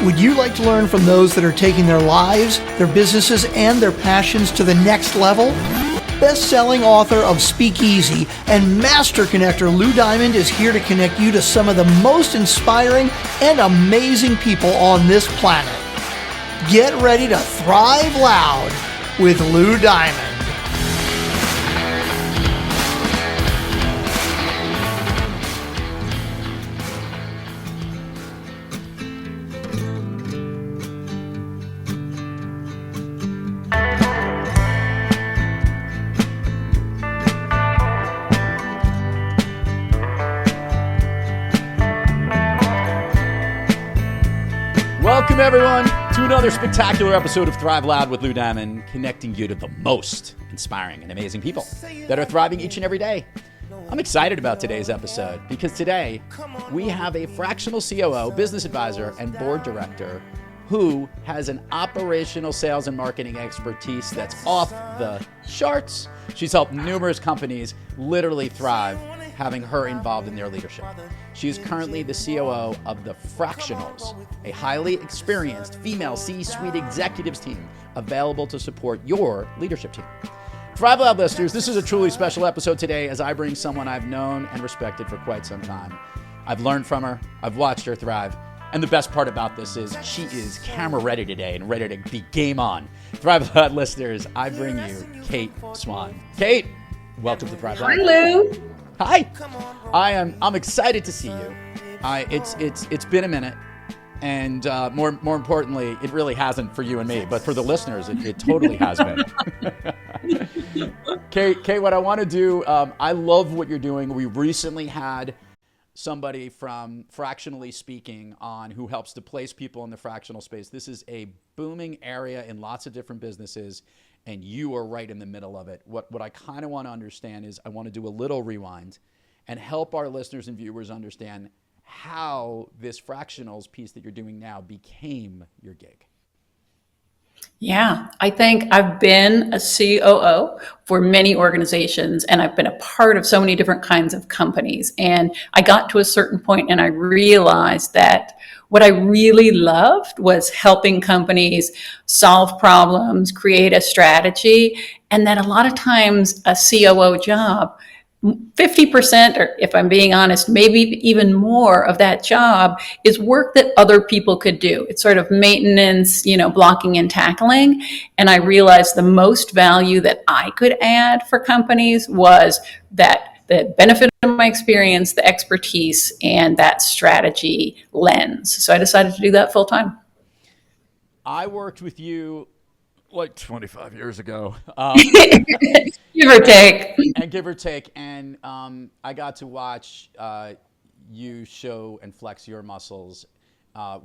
Would you like to learn from those that are taking their lives, their businesses, and their passions to the next level? Best-selling author of Speakeasy and master connector Lou Diamond is here to connect you to some of the most inspiring and amazing people on this planet. Get ready to thrive loud with Lou Diamond. Welcome, everyone, to another spectacular episode of Thrive Loud with Lou Diamond, connecting you to the most inspiring and amazing people that are thriving each and every day. I'm excited about today's episode because today we have a fractional COO, business advisor, and board director who has an operational sales and marketing expertise that's off the charts. She's helped numerous companies literally thrive, having her involved in their leadership. She is currently the COO of the Fractionals, a highly experienced female C-suite executives team available to support your leadership team. Thrive Loud listeners, this is a truly special episode today as I bring someone I've known and respected for quite some time. I've learned from her, I've watched her thrive, and the best part about this is she is camera ready today and ready to be game on. Thrive Loud listeners, I bring you Kate Swann. Kate, welcome to Thrive Loud. Hi, Lou. Hi. I'm excited to see you. It's been a minute, and more importantly, it really hasn't for you and me, but for the listeners, it totally has been. Kate, what I want to do, I love what you're doing. We recently had somebody from Fractionally Speaking on who helps to place people in the fractional space. This is a booming area in lots of different businesses, and you are right in the middle of it. What I kind of want to understand is I want to do a little rewind and help our listeners and viewers understand how this fractionals piece that you're doing now became your gig. Yeah, I think I've been a COO for many organizations, and I've been a part of so many different kinds of companies. And I got to a certain point and I realized that what I really loved was helping companies solve problems, create a strategy, and that a lot of times a COO job, 50%, or if I'm being honest, maybe even more of that job is work that other people could do. It's sort of maintenance, blocking and tackling. And I realized the most value that I could add for companies was that the benefit of my experience, the expertise, and that strategy lens. So I decided to do that full time. I worked with you like 25 years ago. Give or take. Give or take. And I got to watch you show and flex your muscles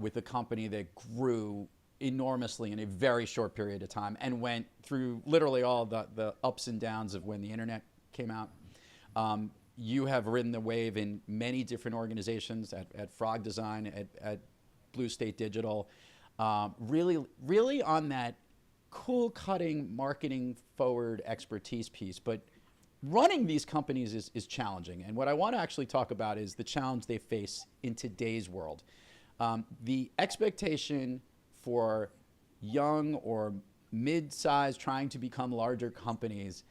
with a company that grew enormously in a very short period of time and went through literally all the ups and downs of when the internet came out. You have ridden the wave in many different organizations at Frog Design, at Blue State Digital, really on that cool cutting marketing forward expertise piece. But running these companies is challenging. And what I want to actually talk about is the challenge they face in today's world. The expectation for young or mid-sized trying to become larger companies,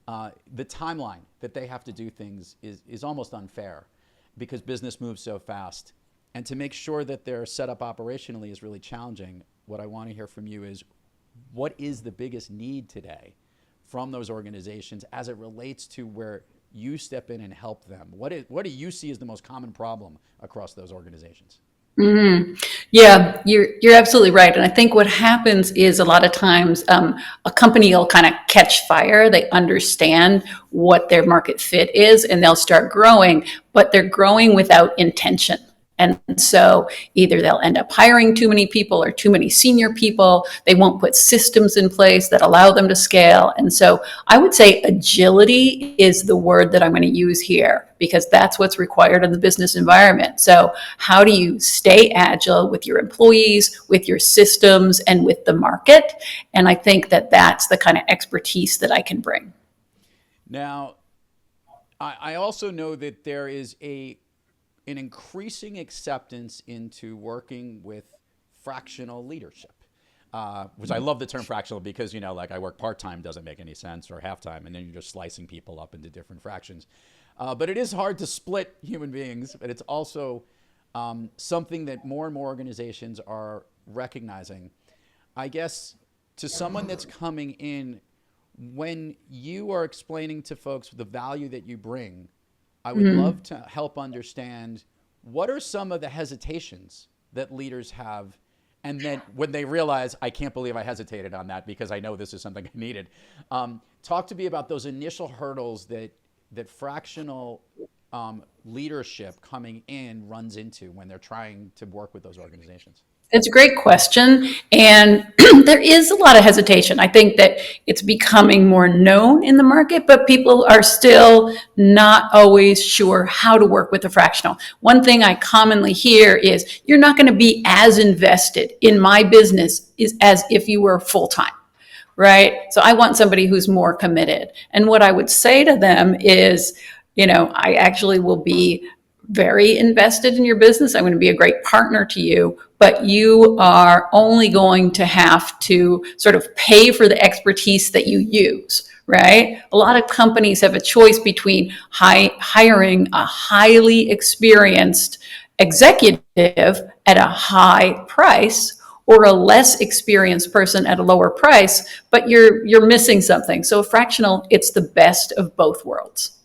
the timeline that they have to do things is almost unfair because business moves so fast. And to make sure that they're set up operationally is really challenging. What I want to hear from you is, what is the biggest need today from those organizations as it relates to where you step in and help them? What do you see as the most common problem across those organizations? Mm-hmm. Yeah, you're absolutely right. And I think what happens is a lot of times a company will kind of catch fire. They understand what their market fit is and they'll start growing, but they're growing without intention. And so either they'll end up hiring too many people or too many senior people. They won't put systems in place that allow them to scale. And so I would say agility is the word that I'm going to use here because that's what's required in the business environment. So how do you stay agile with your employees, with your systems, and with the market? And I think that that's the kind of expertise that I can bring. Now, I also know that there is an increasing acceptance into working with fractional leadership. Which I love the term fractional because, like I work part-time doesn't make any sense, or half-time, and then you're just slicing people up into different fractions. But it is hard to split human beings, but it's also something that more and more organizations are recognizing. I guess to someone that's coming in, when you are explaining to folks the value that you bring, I would love to help understand what are some of the hesitations that leaders have. And then when they realize, I can't believe I hesitated on that because I know this is something I needed. Talk to me about those initial hurdles that fractional leadership coming in runs into when they're trying to work with those organizations. It's a great question. And there is a lot of hesitation. I think that it's becoming more known in the market, but people are still not always sure how to work with a fractional. One thing I commonly hear is, you're not going to be as invested in my business as if you were full-time, right? So I want somebody who's more committed. And what I would say to them is, I actually will be very invested in your business. I'm going to be a great partner to you, but you are only going to have to sort of pay for the expertise that you use, right? A lot of companies have a choice between hiring a highly experienced executive at a high price or a less experienced person at a lower price, but you're missing something. So fractional, it's the best of both worlds.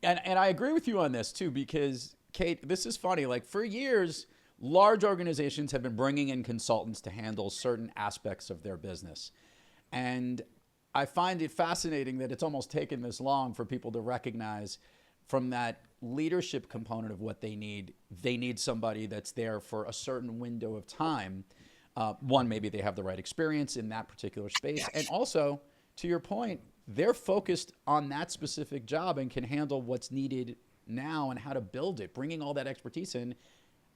And I agree with you on this too, because Kate, this is funny. Like for years, large organizations have been bringing in consultants to handle certain aspects of their business. And I find it fascinating that it's almost taken this long for people to recognize from that leadership component of what they need somebody that's there for a certain window of time. One, maybe they have the right experience in that particular space. And also, to your point, they're focused on that specific job and can handle what's needed now and how to build it, bringing all that expertise in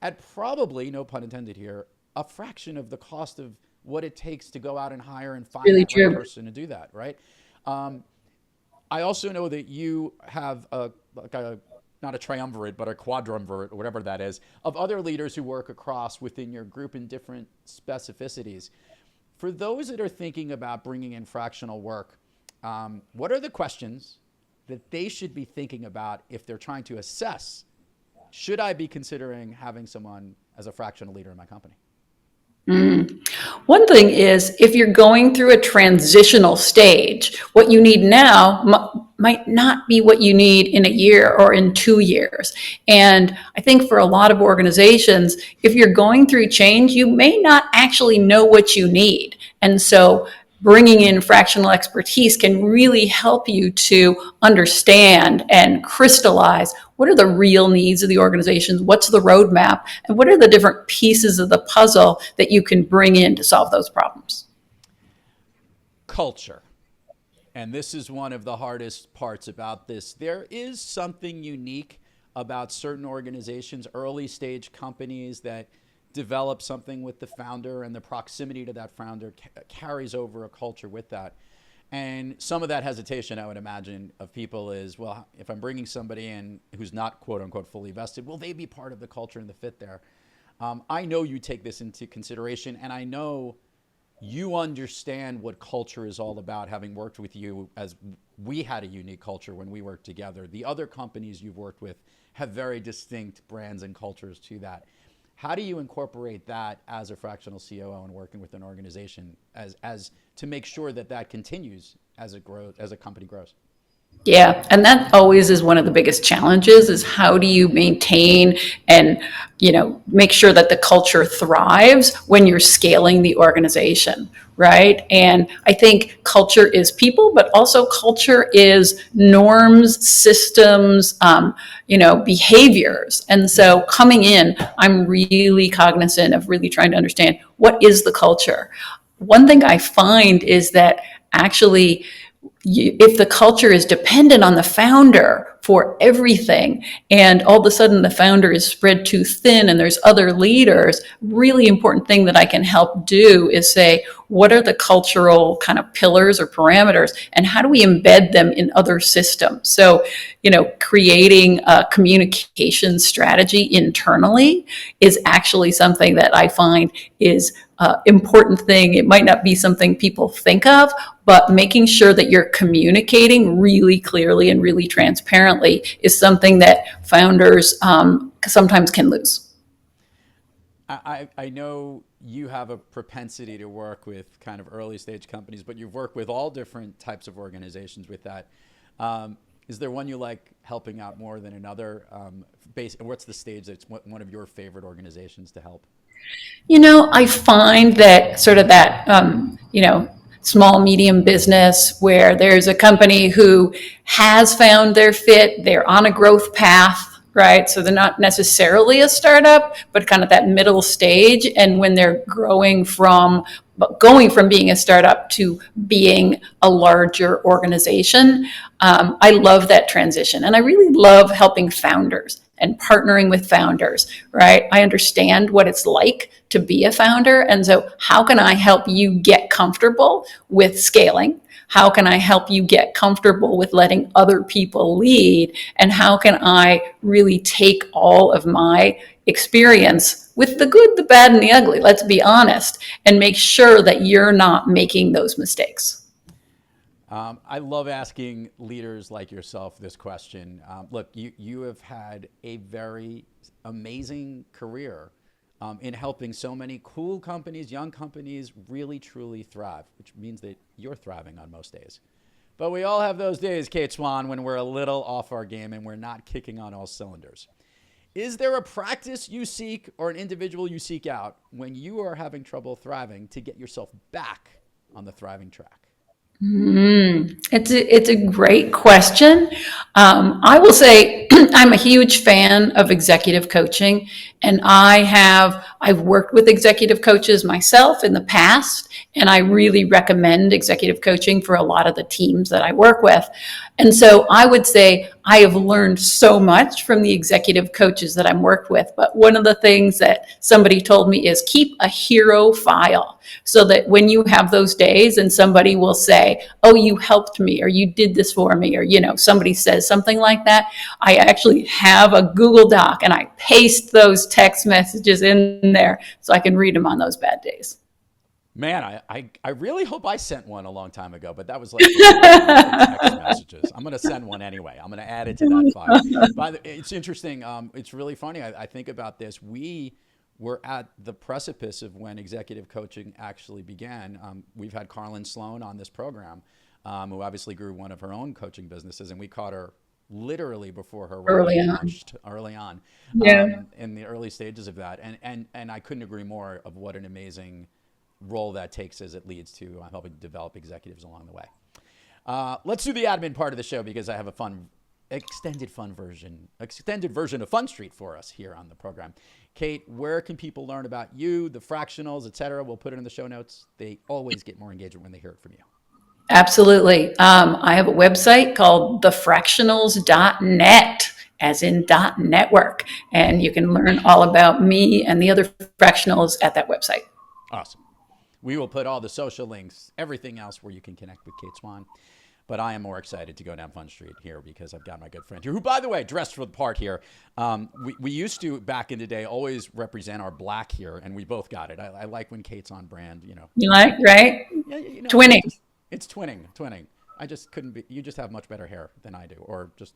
at probably, no pun intended here, a fraction of the cost of what it takes to go out and hire and find Really that true. right person to do that, right? I also know that you have not a triumvirate, but a quadrumvirate, or whatever that is, of other leaders who work across within your group in different specificities. For those that are thinking about bringing in fractional work, what are the questions that they should be thinking about if they're trying to assess, should I be considering having someone as a fractional leader in my company? One thing is, if you're going through a transitional stage, what you need now might not be what you need in a year or in 2 years. And I think for a lot of organizations, if you're going through change, you may not actually know what you need. And so bringing in fractional expertise can really help you to understand and crystallize what are the real needs of the organizations, what's the roadmap, and what are the different pieces of the puzzle that you can bring in to solve those problems. Culture. And this is one of the hardest parts about this. There is something unique about certain organizations, early stage companies that develop something with the founder, and the proximity to that founder carries over a culture with that. And some of that hesitation, I would imagine, of people is, well, if I'm bringing somebody in who's not quote unquote fully vested, will they be part of the culture and the fit there? I know you take this into consideration, and I know you understand what culture is all about, having worked with you, as we had a unique culture when we worked together. The other companies you've worked with have very distinct brands and cultures to that. How do you incorporate that as a fractional COO and working with an organization as to make sure that that continues as it grows, as a company grows? Yeah, and that always is one of the biggest challenges, is how do you maintain and, make sure that the culture thrives when you're scaling the organization, right? And I think culture is people, but also culture is norms, systems, behaviors. And so coming in, I'm really cognizant of really trying to understand, what is the culture? One thing I find is that actually, if the culture is dependent on the founder for everything. And all of a sudden the founder is spread too thin and there's other leaders. Really important thing that I can help do is say, what are the cultural kind of pillars or parameters, and how do we embed them in other systems? So, creating a communication strategy internally is actually something that I find is important thing. It might not be something people think of, but making sure that you're communicating really clearly and really transparently is something that founders sometimes can lose. I know you have a propensity to work with kind of early stage companies, but you've worked with all different types of organizations with that. Is there one you like helping out more than another? What's the stage that's one of your favorite organizations to help? I find that sort of that, small, medium business where there's a company who has found their fit, they're on a growth path, right? So they're not necessarily a startup, but kind of that middle stage. And when they're going from being a startup to being a larger organization, I love that transition. And I really love helping founders and partnering with founders, right? I understand what it's like to be a founder. And so how can I help you get comfortable with scaling? How can I help you get comfortable with letting other people lead? And how can I really take all of my experience with the good, the bad, and the ugly, let's be honest, and make sure that you're not making those mistakes? I love asking leaders like yourself this question. Look, you have had a very amazing career in helping so many cool companies, young companies really truly thrive, which means that you're thriving on most days. But we all have those days, Kate Swann, when we're a little off our game and we're not kicking on all cylinders. Is there a practice you seek or an individual you seek out when you are having trouble thriving to get yourself back on the thriving track? It's a great question. I will say I'm a huge fan of executive coaching, and I've worked with executive coaches myself in the past, and I really recommend executive coaching for a lot of the teams that I work with. And so I would say I have learned so much from the executive coaches that I'm worked with. But one of the things that somebody told me is keep a hero file so that when you have those days and somebody will say, oh, you helped me, or you did this for me, or, somebody says something like that, I actually have a Google Doc and I paste those text messages in there so I can read them on those bad days. Man, I really hope I sent one a long time ago, but that was like text messages. I'm going to send one anyway. I'm going to add it to that file. It's interesting. It's really funny. I think about this. We were at the precipice of when executive coaching actually began. We've had Carlin Sloan on this program, who obviously grew one of her own coaching businesses, and we caught her literally before her launched early on, in the early stages of that. And I couldn't agree more of what an amazing role that takes as it leads to helping develop executives along the way. Let's do the admin part of the show because I have a extended version of Fun Street for us here on the program. Kate, where can people learn about you, the fractionals, et cetera? We'll put it in the show notes. They always get more engagement when they hear it from you. Absolutely. I have a website called thefractionals.net, as in .network, and you can learn all about me and the other fractionals at that website. Awesome. We will put all the social links, everything else where you can connect with Kate Swann. But I am more excited to go down Fun Street here because I've got my good friend here, who, by the way, dressed for the part here. We used to, back in the day, always represent our black here, and we both got it. I like when Kate's on brand, You like, right? Yeah, Twinning. It's twinning. I just couldn't be, you just have much better hair than I do, or just,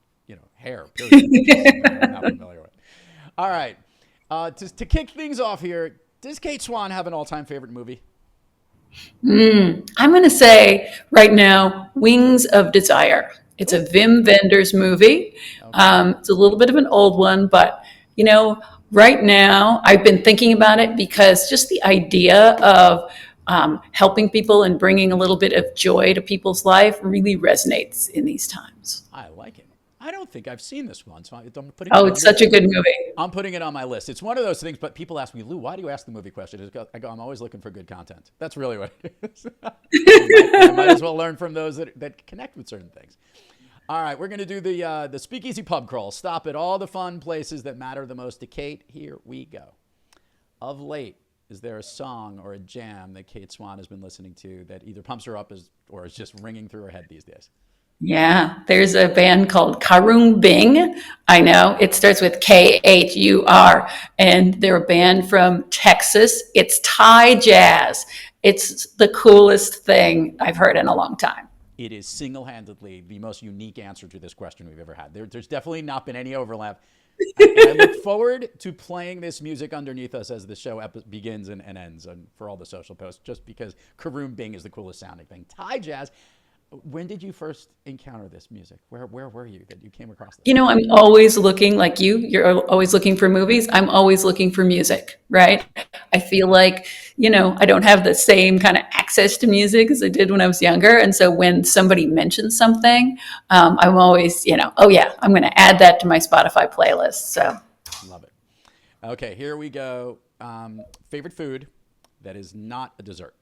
hair, period. I'm not familiar with. All right. To kick things off here, does Kate Swann have an all-time favorite movie? I'm going to say right now, Wings of Desire. It's a Wim Wenders movie. Okay. It's a little bit of an old one, but, right now I've been thinking about it because just the idea of helping people and bringing a little bit of joy to people's life really resonates in these times. I like it. I don't think I've seen this one, so I'm putting. It's such a good movie. I'm putting it on my list. It's one of those things, but people ask me, Lou, why do you ask the movie question? I go, I'm always looking for good content. That's really what it is. You might as well learn from those that connect with certain things. All right, we're going to do the Speakeasy pub crawl. Stop at all the fun places that matter the most to Kate. Here we go. Of late, is there a song or a jam that Kate Swann has been listening to that either pumps her up or is just ringing through her head these days? Yeah, there's a band called Karung Bing. I know it starts with Khur, and they're a band from Texas. It's Thai jazz. It's the coolest thing I've heard in a long time. It is single-handedly the most unique answer to this question we've ever had. There's definitely not been any overlap. And I look forward to playing this music underneath us as the show begins and ends, and for all the social posts, just because Karun Bing is the coolest sounding thing. Thai jazz. When did you first encounter this music? Where were you that you came across this? You know, I'm always looking like you're always looking for movies. I'm always looking for music, right? I feel like, I don't have the same kind of access to music as I did when I was younger. And so when somebody mentions something, I'm always, oh yeah, I'm going to add that to my Spotify playlist. So love it. Okay, here we go. Favorite food that is not a dessert.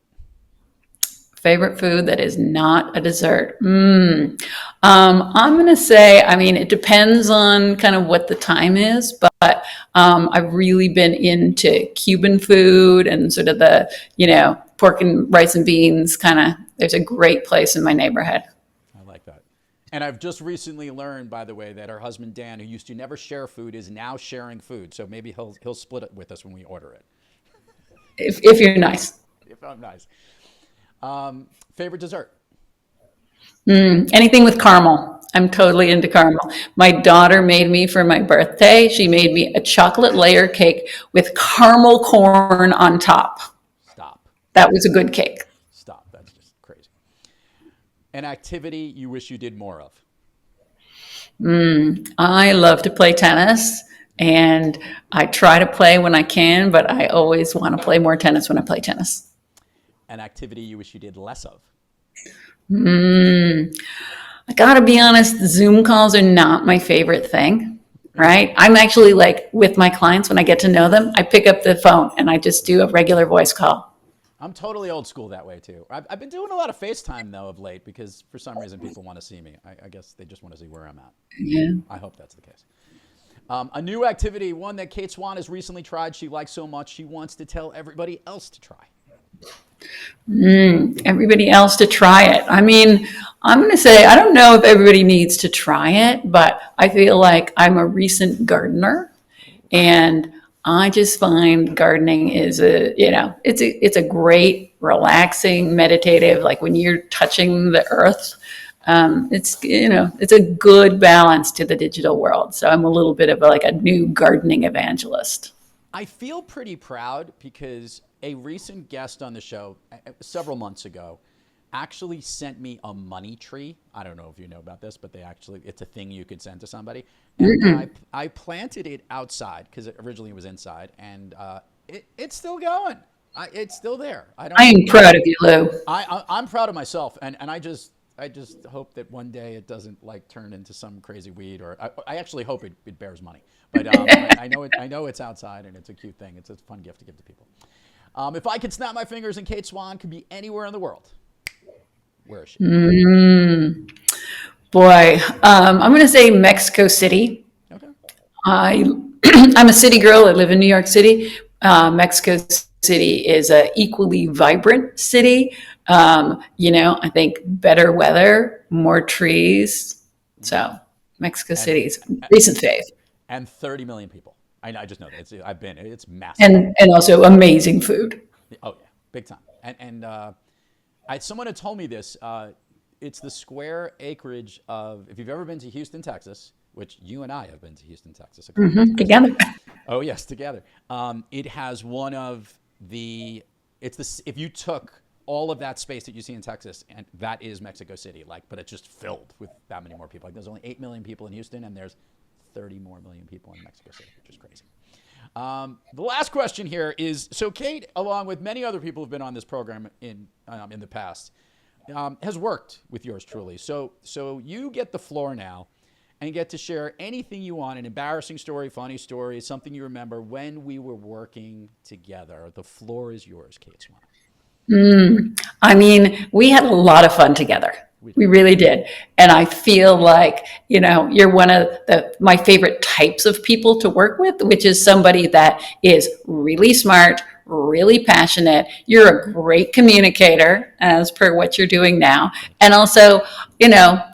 Favorite food that is not a dessert. I'm going to say, it depends on kind of what the time is, but I've really been into Cuban food and sort of the, pork and rice and beans kind of. There's a great place in my neighborhood. I like that. And I've just recently learned, by the way, that her husband, Dan, who used to never share food, is now sharing food. So maybe he'll split it with us when we order it. If you're nice. If I'm nice. Favorite dessert? Anything with caramel. I'm totally into caramel. My daughter made me for my birthday. She made me a chocolate layer cake with caramel corn on top. Stop. That was a good cake. Stop. That's just crazy. An activity you wish you did more of? I love to play tennis, and I try to play when I can, but I always want to play more tennis when I play tennis. An activity you wish you did less of? I gotta be honest, Zoom calls are not my favorite thing, right? I'm actually like with my clients, when I get to know them, I pick up the phone and I just do a regular voice call. I'm totally old school that way too. I've been doing a lot of FaceTime though of late because for some reason people want to see me. I guess they just want to see where I'm at. Yeah. I hope that's the case. A new activity, one that Kate Swann has recently tried, she likes so much, she wants to tell everybody else to try. Everybody else to try it. I'm going to say, I don't know if everybody needs to try it, but I feel like I'm a recent gardener, and I just find gardening is it's a great, relaxing, meditative, like when you're touching the earth, it's a good balance to the digital world. So I'm a little bit of a new gardening evangelist. I feel pretty proud because a recent guest on the show several months ago actually sent me a money tree. I don't know if you know about this, but it's a thing you could send to somebody. And I planted it outside because originally it was inside, and it's still going. It's still there. I am proud of you, Lou. I'm proud of myself, and I just hope that one day it doesn't turn into some crazy weed, or I actually hope it bears money. But I know it's outside and it's a cute thing. It's a fun gift to give to people. If I could snap my fingers and Kate Swann could be anywhere in the world, where is she? Boy, I'm going to say Mexico City. Okay. I'm a city girl. I live in New York City. Mexico City is an equally vibrant city. I think better weather, more trees. So Mexico City is a recent fave. And 30 million people. I just know that. It's massive. And also amazing food. Oh, yeah. Big time. And someone had told me this. It's the square acreage of, if you've ever been to Houston, Texas, which you and I have been to Houston, Texas. Together. Oh, yes, together. It has one of if you took all of that space that you see in Texas, and that is Mexico City, but it's just filled with that many more people. There's only 8 million people in Houston, and there's 30 more million people in Mexico City, which is crazy. The last question here is, so Kate, along with many other people who've been on this program in the past, has worked with yours truly. So you get the floor now and get to share anything you want, an embarrassing story, funny story, something you remember when we were working together. The floor is yours, Kate Swann. We had a lot of fun together. We really did. And I feel like, you're one of my favorite types of people to work with, which is somebody that is really smart, really passionate. You're a great communicator, as per what you're doing now. And also,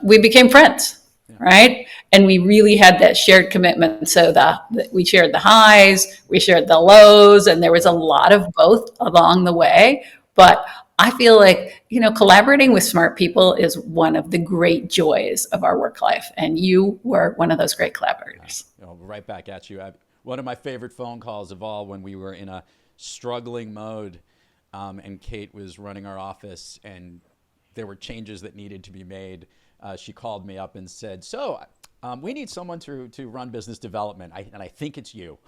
we became friends, right? And we really had that shared commitment. So we shared the highs, we shared the lows, and there was a lot of both along the way. But I feel like, collaborating with smart people is one of the great joys of our work life. And you were one of those great collaborators. Right back at you. One of my favorite phone calls of all, when we were in a struggling mode, and Kate was running our office and there were changes that needed to be made. She called me up and said, so we need someone to run business development. And I think it's you.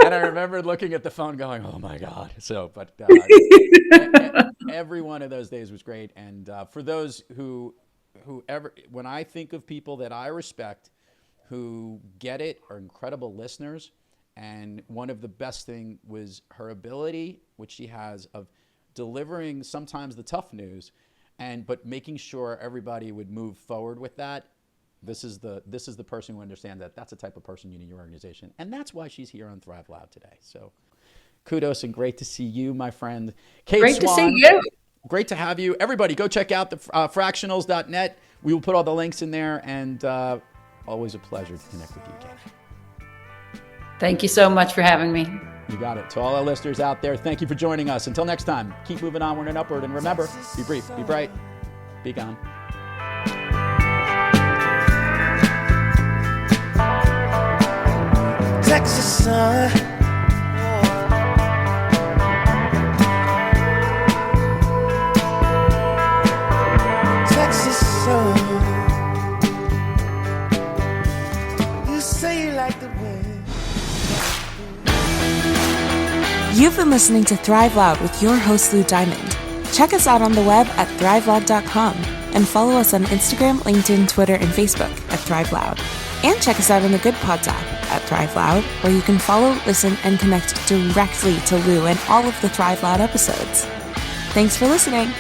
And I remember looking at the phone going, oh my God. So, but every one of those days was great. And for those when I think of people that I respect who get it, are incredible listeners. And one of the best thing was her ability, which she has, of delivering sometimes the tough news, but making sure everybody would move forward with that. This is the person who understands that. That's the type of person you need in your organization. And that's why she's here on Thrive Loud today. So kudos, and great to see you, my friend. Kate Great Swann, to see you. Great to have you. Everybody go check out the fractionals.net. We will put all the links in there, and always a pleasure to connect with you, Kate. Thank you so much for having me. You got it. To all our listeners out there, thank you for joining us. Until next time, keep moving onward and upward. And remember, be brief, be bright, be gone. Texas sun, Texas sun. You say you like the way. You've been listening to Thrive Loud with your host, Lou Diamond. Check us out on the web at thriveloud.com and follow us on Instagram, LinkedIn, Twitter, and Facebook at Thrive Loud. And check us out on the Good Pods app at Thrive Loud, where you can follow, listen, and connect directly to Lou and all of the Thrive Loud episodes. Thanks for listening.